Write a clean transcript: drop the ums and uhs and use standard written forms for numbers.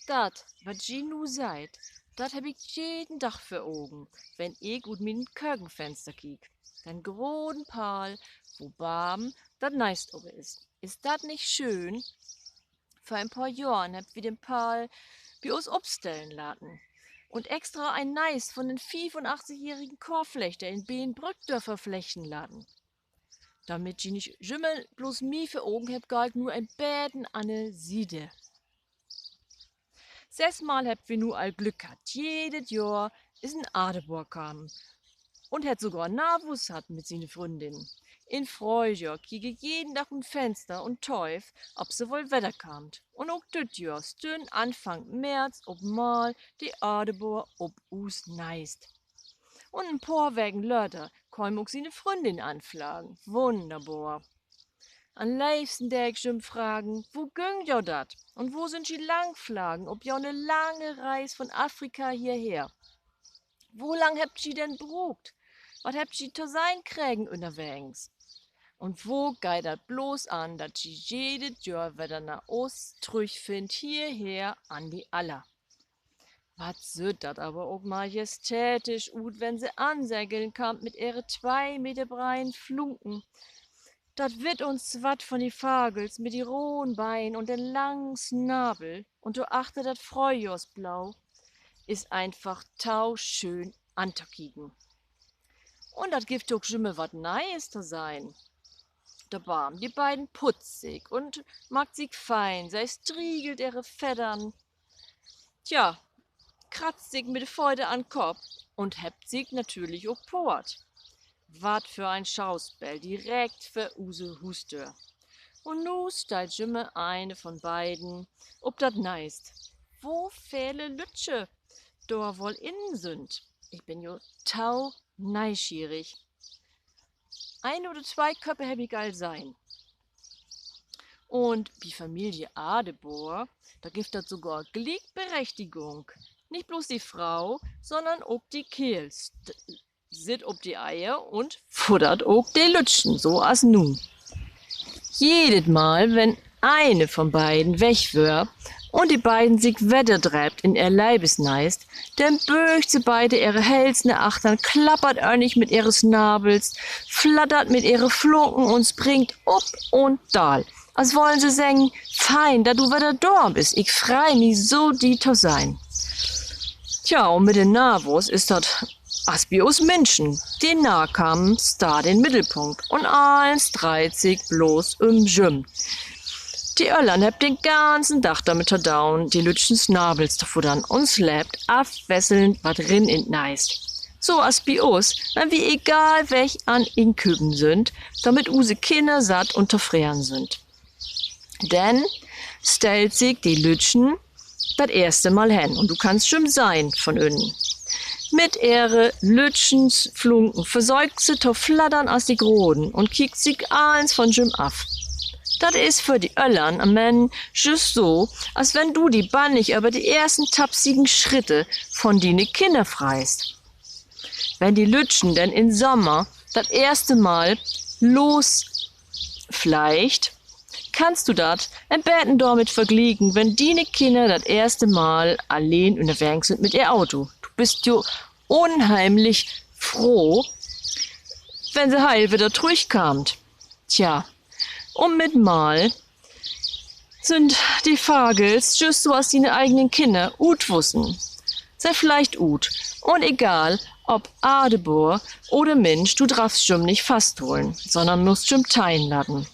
Dat, wat je nu seid, dat heb ich jeden Tag für Augen, wenn ich ut min Kökenfenster kiek. Den großen Pal, wo Baben dat Neist obe ist. Ist dat nicht schön? Vor ein paar Jahren hab wir den Pal bei uns obstellen laten. Und extra ein Neist von den 85-jährigen Korflechter in Beenbrückdörfer flechten laten. Damit je nicht Schimmel bloß mi für Augen heb galt nur ein Bäden an ne Siede. 6-mal habt wir nur all Glück gehabt. Jedes Jahr ist ein Adebor kam. Und hat sogar Navus hat mit seine Freundin. In Freujahr kiege jeden Tag ein Fenster und Teuf, ob se wohl Wetter kamt. Und auch düt Jahr stün Anfang März ob mal die Adebor ob us neist. Und ein paar wegen Lörter käum auch seine Freundin anflagen. Wunderbar. Am liebsten der ich schon fragen, wo gönnt jo dat? Und wo sind die Langflagen, ob jo ne lange Reis von Afrika hierher? Wo lang habt ihr denn brugt? Was habt ihr zu sein krägen unterwegs? Und wo geht dat bloß an, dat ihr jedes Jahr wieder nach Ost zurückfindt, hierher an die Aller? Was süd dat aber auch majestätisch ut, wenn se ansegeln kam mit ihre 2 Meter breiten Flunken. Dat wird uns wat von die Fagels mit die rohen Bein und den langen Schnabel und du achte dat Frühjahrsblau ist einfach tauschön anzukicken. Und dat gibt doch schon mal wat Neues zu sein. Da waren die beiden putzig und mag sich fein, sei striegelt ihre Federn. Tja, kratzt sich mit der Freude an Kopf und hebt sich natürlich auch port. Wat für ein Schauspiel, direkt für use Hustör. Und nu steigt Jimme eine von beiden, ob dat neist. Wo viele Lütsche da wohl innen sind. Ich bin jo tau neugierig. 1 oder 2 Köpfe hab ich all sein. Und die Familie Adebor, da gibt das sogar Gleichberechtigung. Nicht bloß die Frau, sondern auch die Kehls. Sit ob die Eier und futtert auch die Lütschen, so as nun. Jedes Mal, wenn eine von beiden weg wär und die beiden sich wetterdreibt in ihr Leibesneist, dann bögt sie beide ihre Hälsne Achtern, klappert örnig mit ihres Nabels, flattert mit ihre Flunken und springt up und dal. Als wollen sie sagen, fein, da du wieder da bist, ich frei mich so die to sein. Tja, und mit den Navos ist dat as bi us Menschen. Die Nahkamen da den Mittelpunkt und alles dreht sich bloß Gym. Die Öllern habt den ganzen Tag damit verdauen, die Lütschen Snabels zu futtern und slept abwesselnd wat rin in neist. So as bi us, wenn wir egal welch an Inküben sind, damit use Kinder satt und zufrieden sind. Denn stellt sich die Lütschen das erste Mal hin und du kannst schon sein von innen. Mit ihre Lütschens Flunken versäugt sie to flattern aus die Groden und kickt sich eins von Jim ab. Das ist für die Öllern am Ende just so, als wenn du die Bannig über die ersten tapsigen Schritte von dine Kinder freist. Wenn die Lütschen denn im Sommer das erste Mal losfleicht, kannst du dat ein Betten damit vergleichen, wenn dine Kinder das erste Mal allein unterwegs sind mit ihr Auto. Du bist jo unheimlich froh, wenn sie heil wieder durchkamt. Tja, und mit mal sind die Fagels just so als dine eigenen Kinder ut wussen. Sei vielleicht ut. Und egal, ob Adebor oder Mensch, du darfst schon nicht fast holen, sondern musst schon teilen lassen.